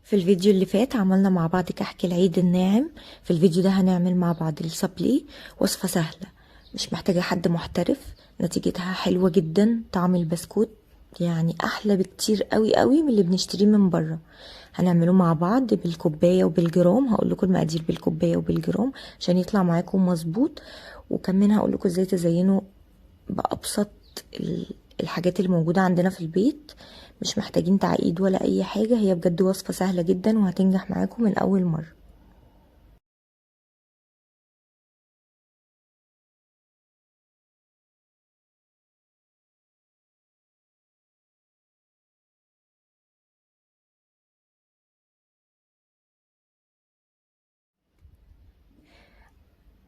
في الفيديو اللي فات عملنا مع بعض كحك العيد الناعم. في الفيديو ده هنعمل مع بعض السابليه. وصفة سهلة مش محتاجة حد محترف، نتيجتها حلوة جدا. طعم البسكوت يعني احلى بكتير قوي قوي من اللي بنشتريه من بره. هنعمله مع بعض بالكوباية وبالجرام، هقول لكم المقادير بالكوباية وبالجرام عشان يطلع معاكم مظبوط. وكمان هقول لكم ازاي تزينوا بأبسط الحاجات اللي موجودة عندنا في البيت. مش محتاجين تعقيد ولا اي حاجة، هي بجد وصفة سهلة جدا وهتنجح معاكم من اول مرة.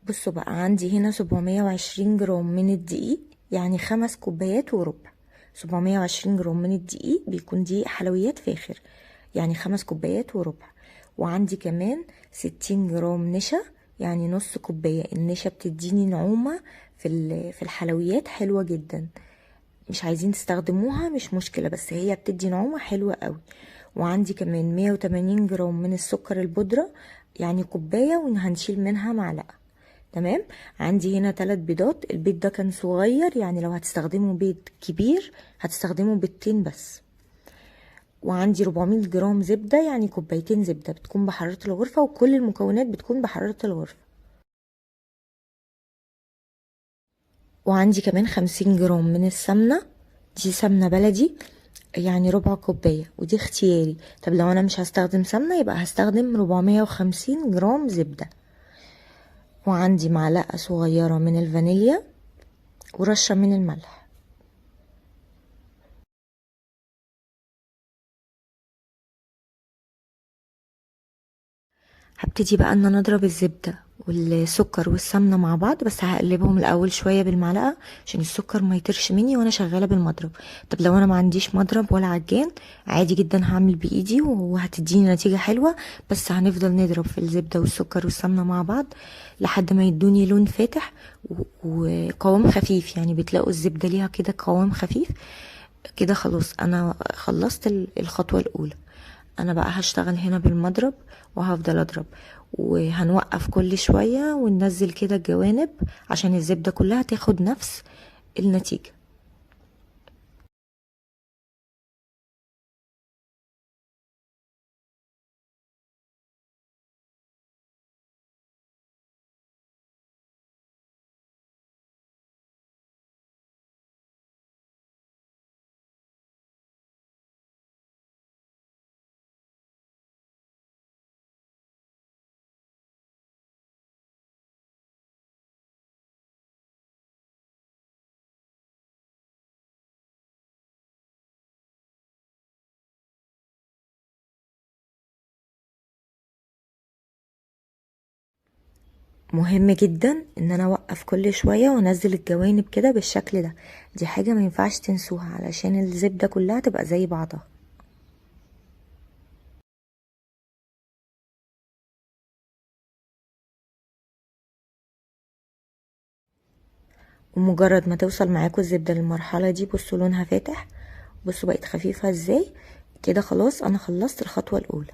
بصوا بقى، عندي هنا 720 جرام من الدقيق، يعني 5 كوبايات وربع. 720 جرام من الدقيق بيكون دقيق حلويات فاخر، يعني 5 كوبايات وربع. وعندي كمان 60 جرام نشا، يعني نص كوباية. النشا بتديني نعومة في الحلويات حلوة جدا. مش عايزين تستخدموها مش مشكلة، بس هي بتدي نعومة حلوة قوي. وعندي كمان 180 جرام من السكر البودرة، يعني كوباية وهنشيل منها معلقة. تمام. عندي هنا 3 بيضات، البيض ده كان صغير، يعني لو هتستخدموا بيض كبير هتستخدموا بيضتين بس. وعندي 400 جرام زبدة، يعني كوبايتين زبدة بتكون بحرارة الغرفة، وكل المكونات بتكون بحرارة الغرفة. وعندي كمان 50 جرام من السمنة، دي سمنة بلدي، يعني ربع كوباية، ودي اختياري. طب لو انا مش هستخدم سمنة يبقى هستخدم 450 جرام زبدة. وعندي معلقة صغيرة من الفانيليا ورشة من الملح. هبتدي بقى ان انا اضرب الزبدة والسكر والسمنة مع بعض، بس هقلبهم الاول شوية بالمعلقة عشان السكر ما يطرش مني وانا شغالة بالمضرب. طب لو انا ما عنديش مضرب ولا عجان، عادي جدا هعمل بايدي وهتديني نتيجة حلوة. بس هنفضل نضرب في الزبدة والسكر والسمنة مع بعض لحد ما يدوني لون فاتح وقوام خفيف. يعني بتلاقوا الزبدة ليها كده قوام خفيف كده. خلاص انا خلصت الخطوة الاولى. انا بقى هشتغل هنا بالمضرب وهفضل اضرب، وهنوقف كل شوية وننزل كده الجوانب عشان الزبدة كلها تاخد نفس النتيجة. مهم جدا ان انا اوقف كل شوية وانزل الجوانب كده بالشكل ده. دي حاجة ما ينفعش تنسوها علشان الزبدة كلها تبقى زي بعضها. ومجرد ما توصل معاكم الزبدة للمرحلة دي، بصوا لونها فاتح، بصوا بقت خفيفة ازاي. كده خلاص انا خلصت الخطوة الاولى.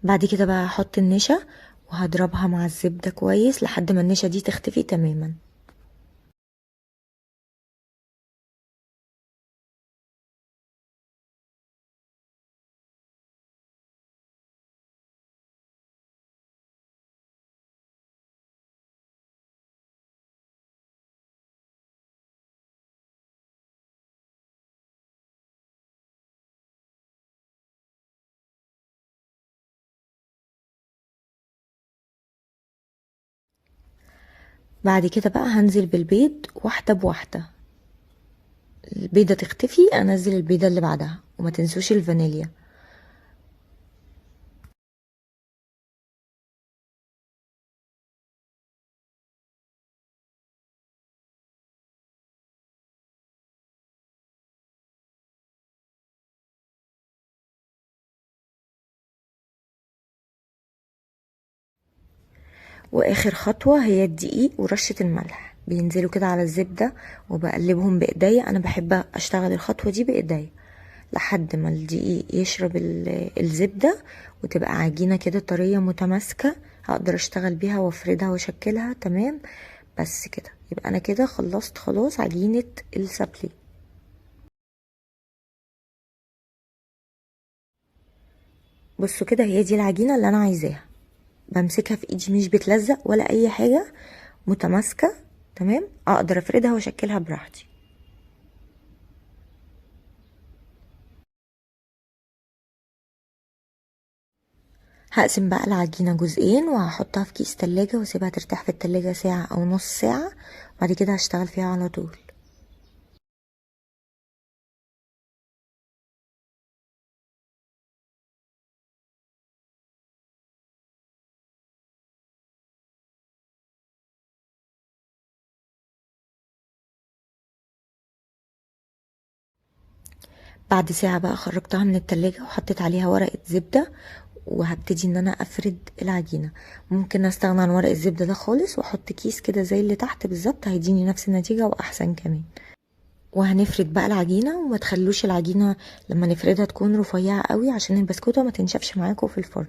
بعد كده بقى هحط النشا وهضربها مع الزبدة كويس لحد ما النشا دي تختفي تماما. بعد كده بقى هنزل بالبيض واحدة بواحدة، البيضة تختفي انزل البيضة اللي بعدها، وما تنسوش الفانيليا. واخر خطوة هي الدقيق ورشة الملح، بينزلوا كده على الزبدة وبقلبهم بايديا. انا بحب اشتغل الخطوة دي بايديا لحد ما الدقيق يشرب الزبدة وتبقى عجينة كده طرية متماسكة، هقدر اشتغل بيها وافردها واشكلها تمام. بس كده يبقى انا كده خلصت خلاص عجينة السابلي. بصوا كده هي دي العجينة اللي انا عايزاها، بمسكها في ايدي مش بتلزق ولا اي حاجة، متماسكة تمام، اقدر افردها واشكلها براحتي. هقسم بقى العجينة جزئين وهحطها في كيس تلاجة واسيبها ترتاح في التلاجة ساعة او نص ساعة، وبعد كده هشتغل فيها على طول. بعد ساعة بقى خرجتها من التلاجة وحطيت عليها ورقة زبدة، وهبتدي ان انا افرد العجينة. ممكن استغنى عن ورق الزبدة ده خالص واحط كيس كده زي اللي تحت بالظبط، هيديني نفس النتيجة واحسن كمان. وهنفرد بقى العجينة، وما تخلوش العجينة لما نفردها تكون رفيعة قوي عشان البسكوتة ما تنشفش معاكم في الفرن.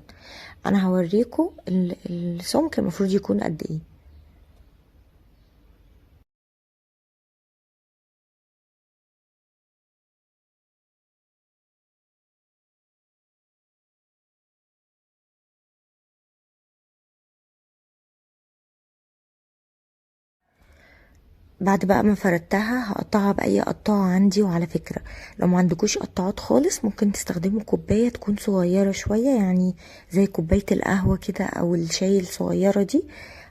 انا هوريكم السمك المفروض يكون قد ايه. بعد بقى ما فردتها هقطعها باي قطاعة عندي. وعلى فكرة لو ما عندكوش قطاعات خالص ممكن تستخدموا كوباية تكون صغيرة شوية، يعني زي كوباية القهوة كده او الشاي الصغيرة دي،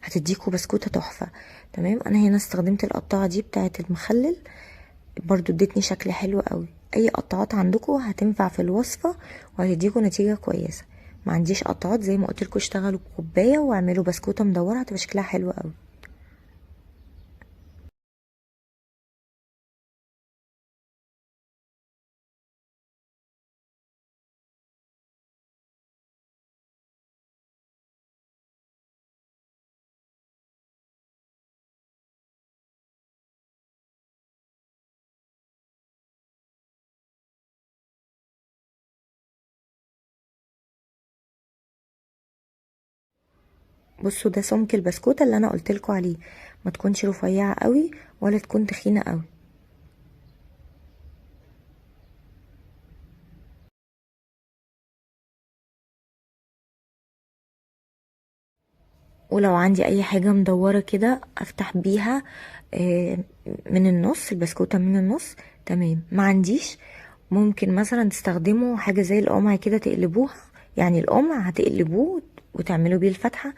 هتديكوا بسكوتة تحفة. تمام، انا هنا استخدمت القطاعة دي بتاعة المخلل، برضو ادتني شكل حلو قوي. اي قطاعات عندكوا هتنفع في الوصفة وهتديكوا نتيجة كويسة. ما عنديش قطاعات زي ما قلت لكم اشتغلوا بكوباية واعملوا بسكوتة مدورة هتبقى شكلها حلو قوي. بصوا ده سمك البسكوتة اللي انا قلتلكوا عليه، ما تكونش رفيعة قوي ولا تكون تخينة قوي. ولو عندي اي حاجة مدورة كده افتح بيها من النص البسكوتة من النص تمام. ما عنديش، ممكن مثلا تستخدموا حاجة زي القمع كده تقلبوها، يعني القمع هتقلبوه وتعملوا بيه الفتحة.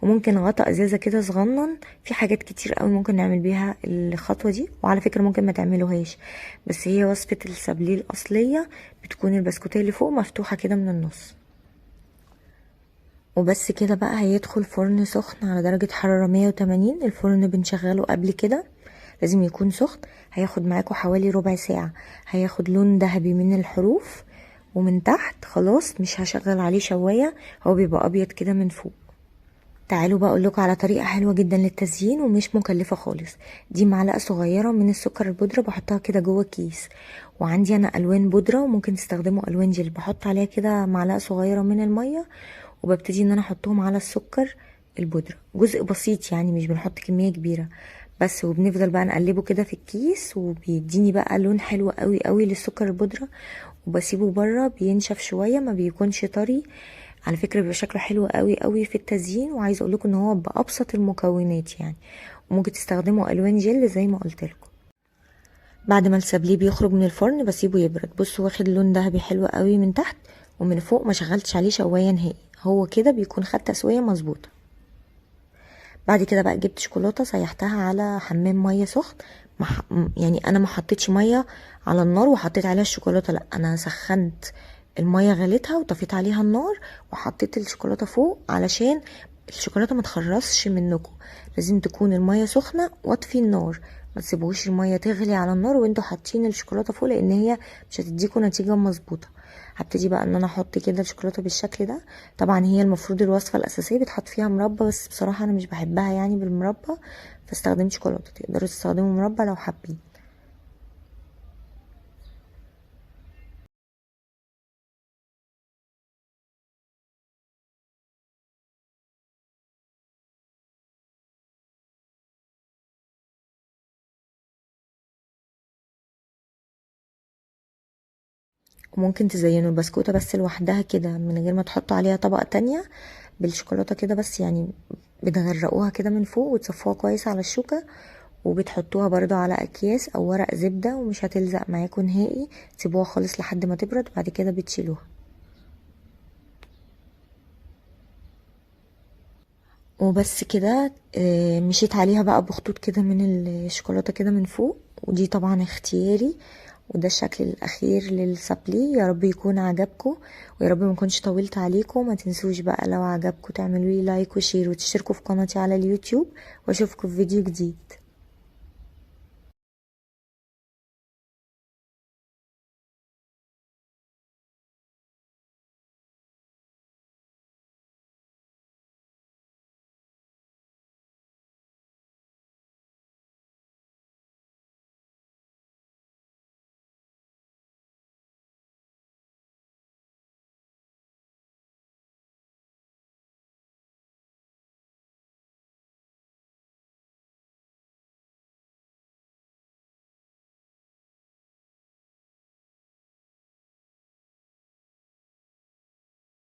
وممكن غطا ازازة كده صغنن، في حاجات كتير قوي ممكن نعمل بيها الخطوة دي. وعلى فكرة ممكن ما تعملوهاش، بس هي وصفة السابليه الأصلية بتكون البسكوتة اللي فوق مفتوحة كده من النص. وبس كده بقى هيدخل فرن سخن على درجة حرارة 180. الفرن بنشغله قبل كده، لازم يكون سخن. هياخد معاكم حوالي ربع ساعة، هياخد لون ذهبي من الحروف ومن تحت. خلاص مش هشغل عليه شواية، هو بيبقى ابيض كده من فوق. تعالوا بقى اقول لكم على طريقة حلوة جدا للتزيين ومش مكلفة خالص. دي معلقة صغيرة من السكر البودرة بحطها كده جوه كيس، وعندي انا الوان بودرة وممكن تستخدموا الوان جل، بحط عليها كده معلقة صغيرة من المية وببتدي ان انا احطهم على السكر البودرة، جزء بسيط يعني مش بنحط كمية كبيرة بس. وبنفضل بقى نقلبه كده في الكيس وبيديني بقى لون حلو قوي قوي للسكر البودرة. وبسيبه بره بينشف شوية، ما بيكونش طري. على فكرة بيبقى شكله حلو قوي قوي في التزيين، وعايزه اقول لكم ان هو بابسط المكونات يعني. وممكن تستخدموا الوان جل زي ما قلت لكم. بعد ما السابليه بيخرج من الفرن بسيبه يبرد. بصوا واخد لون ذهبي حلو قوي من تحت ومن فوق، ما شغلتش عليه شوايه نهائي، هو كده بيكون خد تسويه مظبوطه. بعد كده بقى جبت شوكولاته سيحتها على حمام ميه سخن. يعني انا ما حطيتش ميه على النار وحطيت عليها الشوكولاته، لا انا سخنت الميه غليتها وطفيت عليها النار وحطيت الشوكولاته فوق علشان الشوكولاته ما تخرصش منكم. لازم تكون الميه سخنه واطفي النار، ما تسيبوش الميه تغلي على النار وانتوا حاطين الشوكولاته فوق، لان هي مش هتديكوا نتيجه مظبوطه. هبتدي بقى ان انا احط كده الشوكولاته بالشكل ده. طبعا هي المفروض الوصفه الاساسيه بتحط فيها مربى، بس بصراحه انا مش بحبها يعني بالمربى، فاستخدمت شوكولاته. تقدروا تستخدموا مربى لو حابين. وممكن تزينوا البسكوتة بس لوحدها كده من غير ما تحطوا عليها طبقة تانية بالشوكولاتة كده بس، يعني بتغرقوها كده من فوق وتصفوها كويس على الشوكة، وبتحطوها برضو على اكياس او ورق زبدة ومش هتلزق معاكم نهائي. تسيبوها خالص لحد ما تبرد وبعد كده بتشيلوها. وبس كده. مشيت عليها بقى بخطوط كده من الشوكولاتة كده من فوق، ودي طبعا اختياري. وده الشكل الاخير للسابلي. يا رب يكون عجبكم، ويا رب ما كنتش طولت عليكم. ما تنسوش بقى لو عجبكم تعملوا لي لايك وشير وتشتركوا في قناتي على اليوتيوب، واشوفكم في فيديو جديد.